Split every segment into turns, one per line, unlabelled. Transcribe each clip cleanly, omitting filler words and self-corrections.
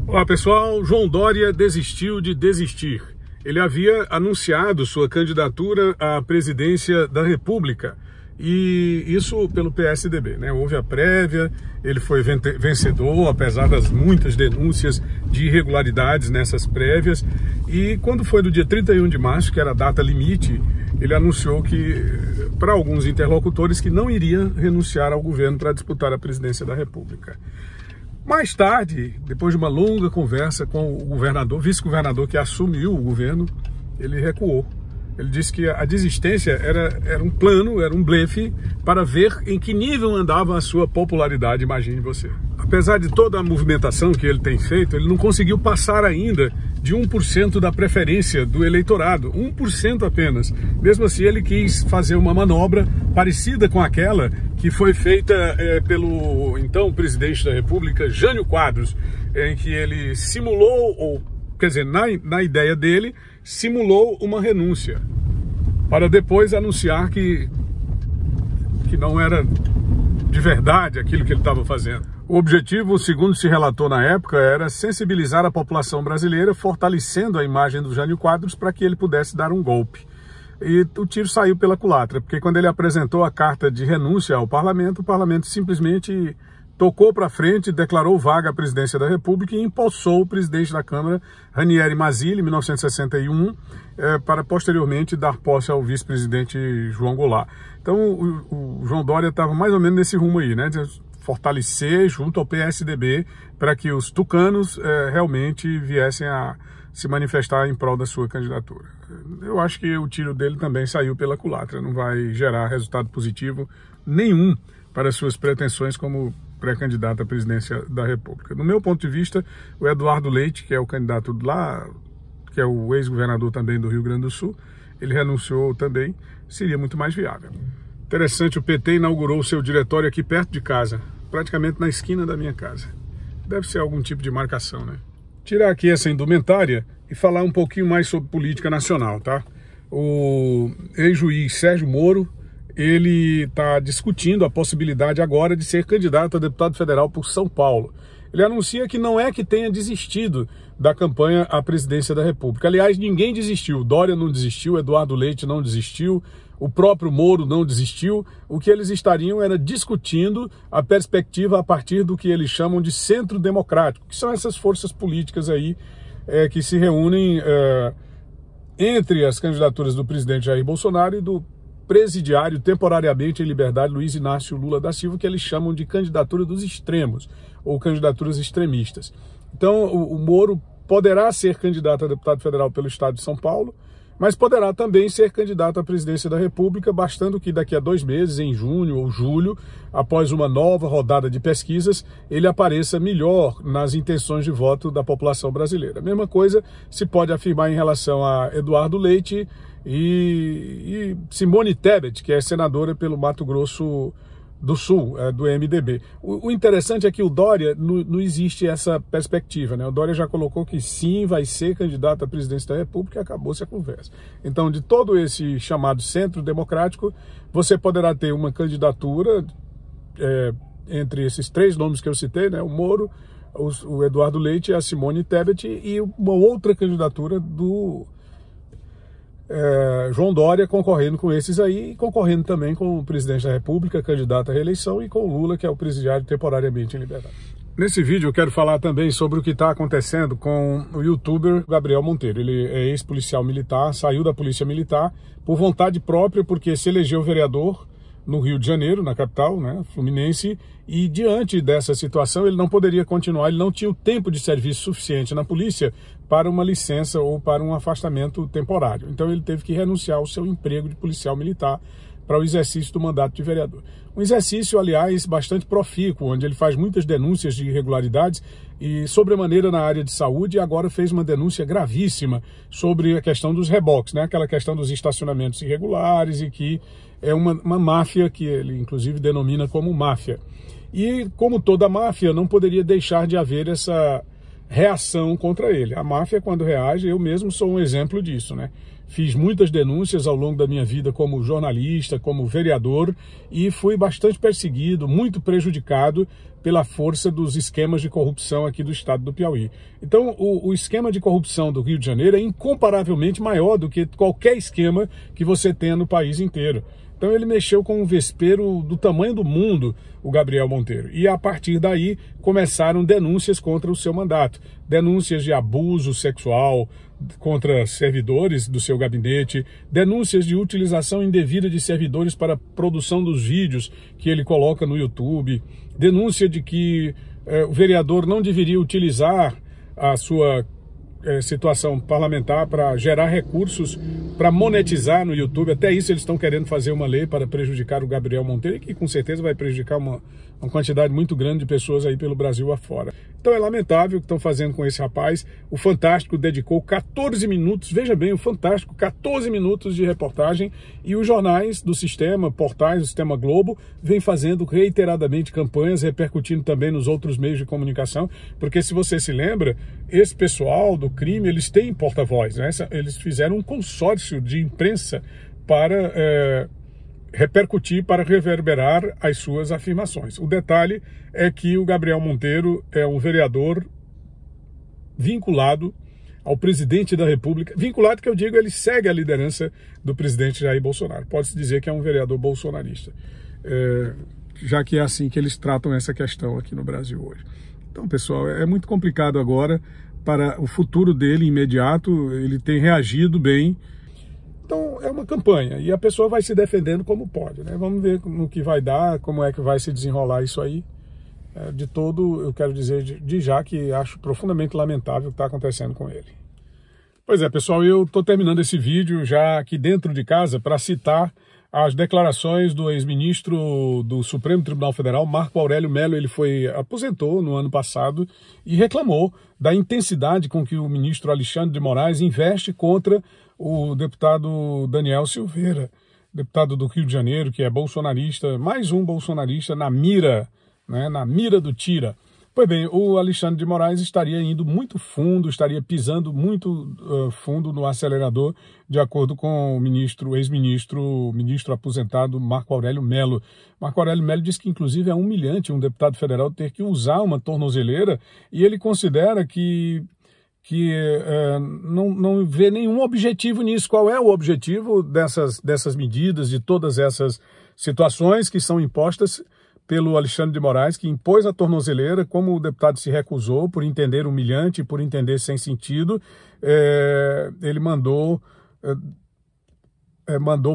Olá pessoal, João Dória desistiu de desistir. Ele havia anunciado sua candidatura à presidência da República, e isso pelo PSDB, né? Houve a prévia, ele foi vencedor, apesar das muitas denúncias de irregularidades nessas prévias, e quando foi no dia 31 de março, que era a data limite, ele anunciou que, para alguns interlocutores, que não iria renunciar ao governo para disputar a presidência da República. Mais tarde, depois de uma longa conversa com o governador, vice-governador que assumiu o governo, ele recuou. Ele disse que a desistência era um plano, era um blefe para ver em que nível andava a sua popularidade, imagine você. Apesar de toda a movimentação que ele tem feito, ele não conseguiu passar ainda de 1% da preferência do eleitorado, 1% apenas. Mesmo assim, ele quis fazer uma manobra parecida com aquela que foi feita pelo então presidente da República, Jânio Quadros, em que ele simulou, ou quer dizer, na ideia dele, simulou uma renúncia, para depois anunciar que não era de verdade aquilo que ele estava fazendo. O objetivo, segundo se relatou na época, era sensibilizar a população brasileira, fortalecendo a imagem do Jânio Quadros para que ele pudesse dar um golpe. E o tiro saiu pela culatra, porque quando ele apresentou a carta de renúncia ao parlamento, o parlamento simplesmente tocou para frente, declarou vaga à presidência da República e empossou o presidente da Câmara, Ranieri Mazzilli, em 1961, para posteriormente dar posse ao vice-presidente João Goulart. Então o João Dória estava mais ou menos nesse rumo aí, né? De fortalecer junto ao PSDB para que os tucanos realmente viessem a se manifestar em prol da sua candidatura. Eu acho que o tiro dele também saiu pela culatra, não vai gerar resultado positivo nenhum para suas pretensões como pré-candidato à presidência da República. No meu ponto de vista, o Eduardo Leite, que é o candidato lá, que é o ex-governador também do Rio Grande do Sul, ele renunciou também, seria muito mais viável. Interessante, o PT inaugurou o seu diretório aqui perto de casa, praticamente na esquina da minha casa. Deve ser algum tipo de marcação, né? Tirar aqui essa indumentária e falar um pouquinho mais sobre política nacional, tá? O ex-juiz Sérgio Moro, ele está discutindo a possibilidade agora de ser candidato a deputado federal por São Paulo. Ele anuncia que não é que tenha desistido da campanha à presidência da República. Aliás, ninguém desistiu. Dória não desistiu, Eduardo Leite não desistiu, o próprio Moro não desistiu. O que eles estariam era discutindo a perspectiva a partir do que eles chamam de centro democrático, que são essas forças políticas aí que se reúnem entre as candidaturas do presidente Jair Bolsonaro e do presidiário temporariamente em liberdade Luiz Inácio Lula da Silva, que eles chamam de candidatura dos extremos, ou candidaturas extremistas. Então, o Moro poderá ser candidato a deputado federal pelo estado de São Paulo, mas poderá também ser candidato à presidência da República, bastando que daqui a 2 meses, em junho ou julho, após uma nova rodada de pesquisas, ele apareça melhor nas intenções de voto da população brasileira. A mesma coisa se pode afirmar em relação a Eduardo Leite e Simone Tebet, que é senadora pelo Mato Grosso do Sul, do MDB. O interessante é que o Dória, não existe essa perspectiva, né? O Dória já colocou que sim, vai ser candidato à presidência da República e acabou-se a conversa. Então, de todo esse chamado centro democrático, você poderá ter uma candidatura entre esses 3 nomes que eu citei, né? O Moro, o Eduardo Leite e a Simone Tebet, e uma outra candidatura do João Dória concorrendo com esses aí, e concorrendo também com o presidente da República, candidato à reeleição, e com o Lula, que é o presidiário temporariamente em liberdade. Nesse vídeo eu quero falar também sobre o que está acontecendo com o youtuber Gabriel Monteiro. Ele é ex-policial militar, saiu da polícia militar por vontade própria, porque se elegeu vereador no Rio de Janeiro, na capital, né, fluminense, e diante dessa situação ele não poderia continuar, ele não tinha o tempo de serviço suficiente na polícia para uma licença ou para um afastamento temporário. Então ele teve que renunciar ao seu emprego de policial militar para o exercício do mandato de vereador. Um exercício, aliás, bastante profícuo, onde ele faz muitas denúncias de irregularidades e sobremaneira na área de saúde, e agora fez uma denúncia gravíssima sobre a questão dos reboques, né? Aquela questão dos estacionamentos irregulares, e que é uma máfia que ele inclusive denomina como máfia. E como toda máfia, não poderia deixar de haver essa reação contra ele. A máfia, quando reage, eu mesmo sou um exemplo disso, né? fiz muitas denúncias ao longo da minha vida como jornalista, como vereador, e fui bastante perseguido, muito prejudicado pela força dos esquemas de corrupção aqui do estado do Piauí. Então, o esquema de corrupção do Rio de Janeiro é incomparavelmente maior do que qualquer esquema que você tenha no país inteiro. Então ele mexeu com um vespeiro do tamanho do mundo, o Gabriel Monteiro. E a partir daí começaram denúncias contra o seu mandato. Denúncias de abuso sexual contra servidores do seu gabinete, denúncias de utilização indevida de servidores para a produção dos vídeos que ele coloca no YouTube, denúncia de que o vereador não deveria utilizar a sua situação parlamentar para gerar recursos para monetizar no YouTube. Até isso eles estão querendo fazer uma lei para prejudicar o Gabriel Monteiro, que com certeza vai prejudicar uma quantidade muito grande de pessoas aí pelo Brasil afora. Então é lamentável o que estão fazendo com esse rapaz. O Fantástico dedicou 14 minutos, veja bem, o Fantástico, 14 minutos de reportagem, e os jornais do sistema, portais do Sistema Globo, vêm fazendo reiteradamente campanhas, repercutindo também nos outros meios de comunicação, porque se você se lembra, esse pessoal do crime, eles têm porta-voz, né? Eles fizeram um consórcio de imprensa para repercutir, para reverberar as suas afirmações. O detalhe é que o Gabriel Monteiro é um vereador vinculado ao presidente da República, vinculado que eu digo, ele segue a liderança do presidente Jair Bolsonaro. Pode-se dizer que é um vereador bolsonarista, já que é assim que eles tratam essa questão aqui no Brasil hoje. Então, pessoal, é muito complicado agora para o futuro dele imediato. Ele tem reagido bem. Então é uma campanha e a pessoa vai se defendendo como pode, né? Vamos ver no que vai dar, como é que vai se desenrolar isso aí. De todo, eu quero dizer de já que acho profundamente lamentável o que está acontecendo com ele. Pois é, pessoal, eu estou terminando esse vídeo já aqui dentro de casa para citar as declarações do ex-ministro do Supremo Tribunal Federal, Marco Aurélio Mello. Ele aposentou no ano passado e reclamou da intensidade com que o ministro Alexandre de Moraes investe contra o deputado Daniel Silveira, deputado do Rio de Janeiro, que é bolsonarista, mais um bolsonarista na mira, né, na mira do tira. Pois bem, o Alexandre de Moraes estaria indo muito fundo, estaria pisando muito fundo no acelerador, de acordo com o ministro aposentado Marco Aurélio Mello. Marco Aurélio Mello disse que, inclusive, é humilhante um deputado federal ter que usar uma tornozeleira, e ele considera que não vê nenhum objetivo nisso. Qual é o objetivo dessas medidas, de todas essas situações que são impostas pelo Alexandre de Moraes, que impôs a tornozeleira, como o deputado se recusou por entender humilhante, por entender sem sentido, ele mandou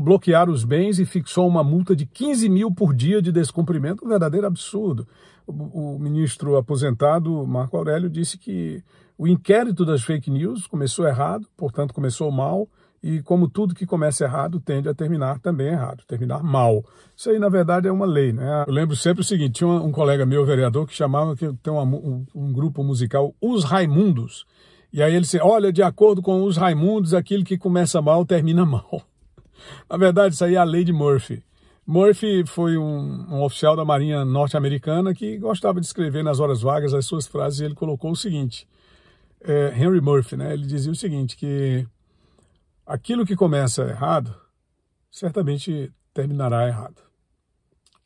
bloquear os bens e fixou uma multa de 15 mil por dia de descumprimento, um verdadeiro absurdo. O ministro aposentado, Marco Aurélio, disse que o inquérito das fake news começou errado, portanto começou mal, e como tudo que começa errado tende a terminar também errado, terminar mal. Isso aí, na verdade, é uma lei, né? Eu lembro sempre o seguinte, tinha um colega meu, vereador, que chamava, que tem um grupo musical, Os Raimundos, e aí ele disse, olha, de acordo com os Raimundos, aquilo que começa mal, termina mal. Na verdade, isso aí é a lei de Murphy. Murphy foi um oficial da Marinha norte-americana que gostava de escrever nas horas vagas as suas frases, e ele colocou o seguinte, Henry Murphy, né? Ele dizia o seguinte, que aquilo que começa errado, certamente terminará errado.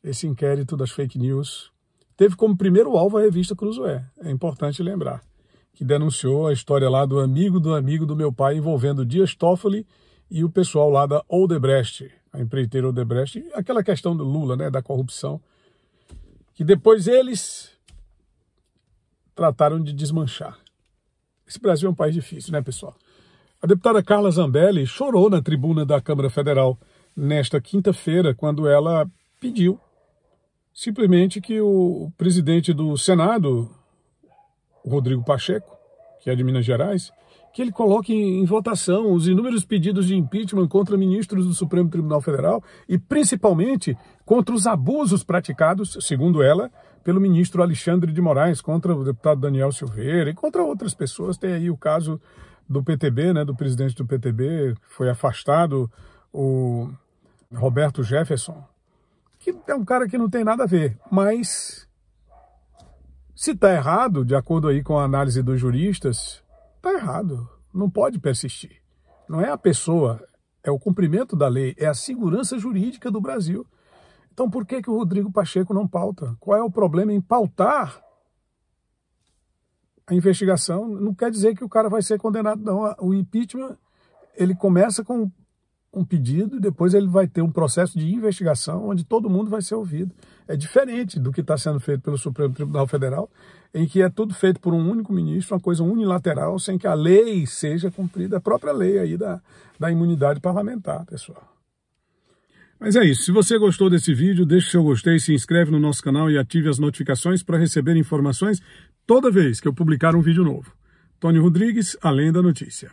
Esse inquérito das fake news teve como primeiro alvo a revista Cruzoé, é importante lembrar, que denunciou a história lá do amigo do meu pai envolvendo Dias Toffoli e o pessoal lá da Odebrecht, a empreiteira Odebrecht, aquela questão do Lula, né, da corrupção, que depois eles trataram de desmanchar. Esse Brasil é um país difícil, né, pessoal? A deputada Carla Zambelli chorou na tribuna da Câmara Federal nesta quinta-feira, quando ela pediu simplesmente que o presidente do Senado, o Rodrigo Pacheco, que é de Minas Gerais, que ele coloque em votação os inúmeros pedidos de impeachment contra ministros do Supremo Tribunal Federal e principalmente contra os abusos praticados, segundo ela, pelo ministro Alexandre de Moraes, contra o deputado Daniel Silveira e contra outras pessoas. Tem aí o caso do PTB, né, do presidente do PTB, foi afastado, o Roberto Jefferson, que é um cara que não tem nada a ver, mas se está errado, de acordo aí com a análise dos juristas, está errado, não pode persistir. Não é a pessoa, é o cumprimento da lei, é a segurança jurídica do Brasil. Então por que o Rodrigo Pacheco não pauta? Qual é o problema em pautar a investigação? Não quer dizer que o cara vai ser condenado, não. O impeachment, ele começa com um pedido e depois ele vai ter um processo de investigação onde todo mundo vai ser ouvido. É diferente do que está sendo feito pelo Supremo Tribunal Federal, em que é tudo feito por um único ministro, uma coisa unilateral, sem que a lei seja cumprida, a própria lei aí da imunidade parlamentar, pessoal. Mas é isso. Se você gostou desse vídeo, deixe seu gostei, se inscreve no nosso canal e ative as notificações para receber informações toda vez que eu publicar um vídeo novo. Tony Rodrigues, Além da Notícia.